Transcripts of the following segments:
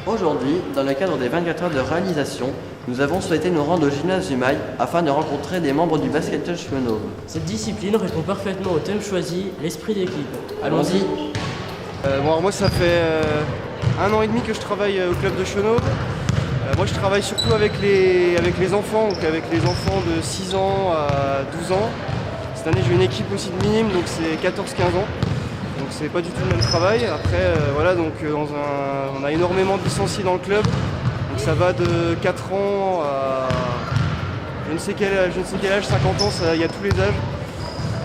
Aujourd'hui, dans le cadre des 24 heures de réalisation, nous avons souhaité nous rendre au gymnase du Mail afin de rencontrer des membres du basket club Schwenauve. Cette discipline répond parfaitement au thème choisi, l'esprit d'équipe. Allons-y. Alors moi ça fait 1 an et demi que je travaille au club de Schwenauve. Moi je travaille surtout avec les enfants, donc avec les enfants de 6 ans à 12 ans. Cette année j'ai une équipe aussi de minimes, donc c'est 14-15 ans. Donc c'est pas du tout le même travail. Après voilà, donc on a énormément de licenciés dans le club. Donc ça va de 4 ans à je ne sais quel âge, 50 ans, il y a tous les âges.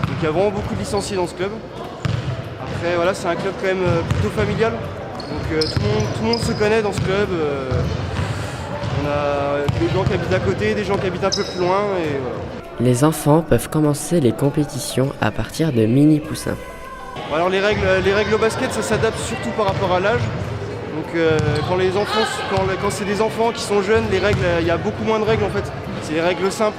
Donc il y a vraiment beaucoup de licenciés dans ce club. Après voilà, c'est un club quand même plutôt familial. Donc tout le monde se connaît dans ce club. On a des gens qui habitent à côté, des gens qui habitent un peu plus loin et voilà. Les enfants peuvent commencer les compétitions à partir de mini-poussins. Alors les règles au basket, ça s'adapte surtout par rapport à l'âge. Donc quand c'est des enfants qui sont jeunes, les règles, il y a beaucoup moins de règles en fait. C'est les règles simples.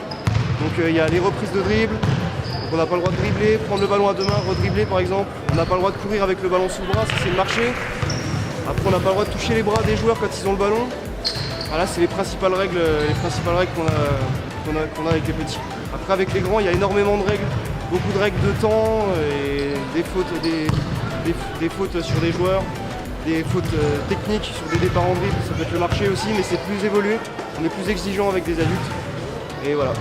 Donc il y a les reprises de dribble. Donc on n'a pas le droit de dribbler, prendre le ballon à deux mains, redribbler par exemple. On n'a pas le droit de courir avec le ballon sous le bras, ça c'est le marché. Après on n'a pas le droit de toucher les bras des joueurs quand ils ont le ballon. Voilà, c'est les principales règles qu'on a avec les petits. Après avec les grands, il y a énormément de règles, beaucoup de règles de temps et des fautes sur des joueurs, des fautes techniques sur des départs en dribble, ça peut être le marché aussi, mais c'est plus évolué, on est plus exigeant avec des adultes. Et voilà.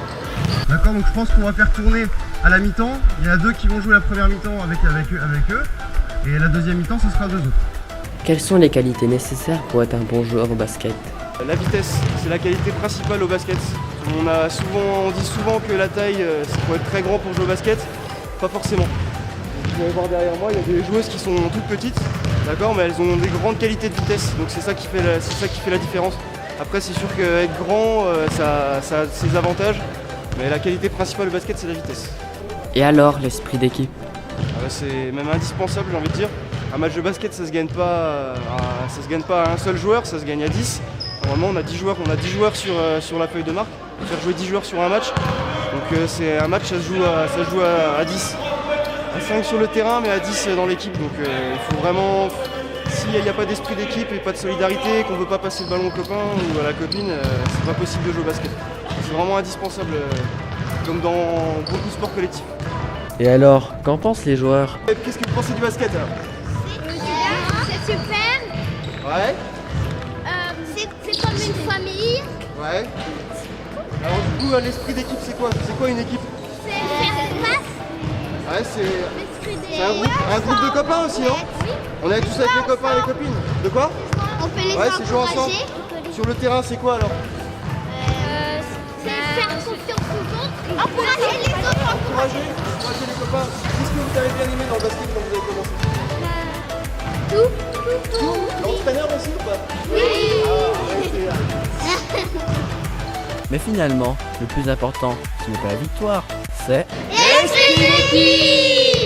D'accord, donc je pense qu'on va faire tourner à la mi-temps. Il y en a 2 qui vont jouer la première mi-temps avec eux. Et la deuxième mi-temps, ce sera 2 autres. Quelles sont les qualités nécessaires pour être un bon joueur au basket? La vitesse, c'est la qualité principale au basket. On dit souvent que la taille, c'est pour être très grand pour jouer au basket. Pas forcément. Vous allez voir derrière moi, il y a des joueuses qui sont toutes petites, d'accord, mais elles ont des grandes qualités de vitesse. Donc c'est ça qui fait la différence. Après, c'est sûr qu'être grand, ça a ses avantages. Mais la qualité principale au basket, c'est la vitesse. Et alors, l'esprit d'équipe? C'est même indispensable, j'ai envie de dire. Un match de basket, ça se gagne pas à un seul joueur, ça se gagne à 10. Normalement, on a 10 joueurs sur la feuille de marque. On peut faire jouer 10 joueurs sur un match. Donc c'est un match, ça se joue à 10. À 5 sur le terrain, mais à 10 dans l'équipe. Donc il faut vraiment, s'il n'y a pas d'esprit d'équipe et pas de solidarité, qu'on ne veut pas passer le ballon au copain ou à la copine, c'est pas possible de jouer au basket. C'est vraiment indispensable, comme dans beaucoup de sports collectifs. Et alors, qu'en pensent les joueurs? Qu'est-ce que vous pensez du basket alors? C'est super. Ouais. C'est comme une famille. Ouais. Alors du coup, l'esprit d'équipe, c'est quoi? C'est quoi une équipe? C'est faire des passes. Ouais, c'est un groupe de copains aussi, non? Oui. On est tous avec les copains et les copines. De quoi? On peut les Ouais, c'est jouer ensemble. encourager. Sur le terrain, c'est quoi alors? C'est faire confiance aux autres. Encourager les autres. Encourager les copains. Qu'est-ce que vous avez bien aimé dans le basket quand vous avez commencé? Tout. L'entraîneur aussi ou pas? Oui. Mais finalement, le plus important, ce n'est pas la victoire, c'est... Esprit d'équipe.